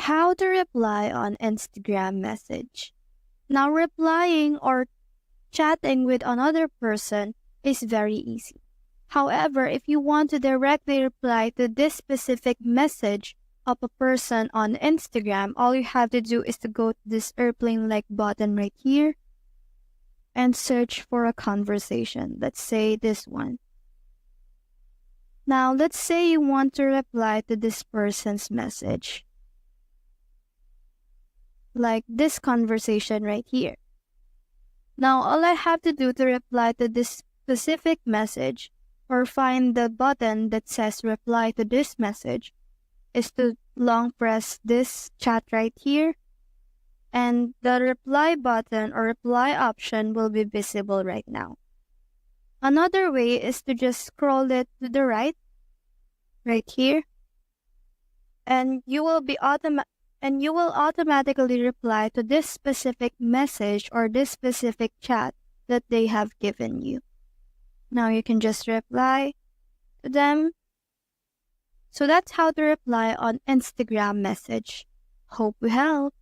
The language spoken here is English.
How to reply on Instagram message. Now, replying or chatting with another person is very easy. However, if you want to directly reply to this specific message of a person on Instagram, all you have to do is to go to this airplane-like button right here and search for a conversation. Let's say this one. Now, let's say you want to reply to this person's message, like this conversation right here. Now, all I have to do to reply to this specific message or find the button that says reply to this message is to long press this chat right here, and the reply button or reply option will be visible right now. Another way is to just scroll it to the right here, and you will automatically reply to this specific message or this specific chat that they have given you. Now you can just reply to them. So that's how to reply on Instagram message. Hope we helped.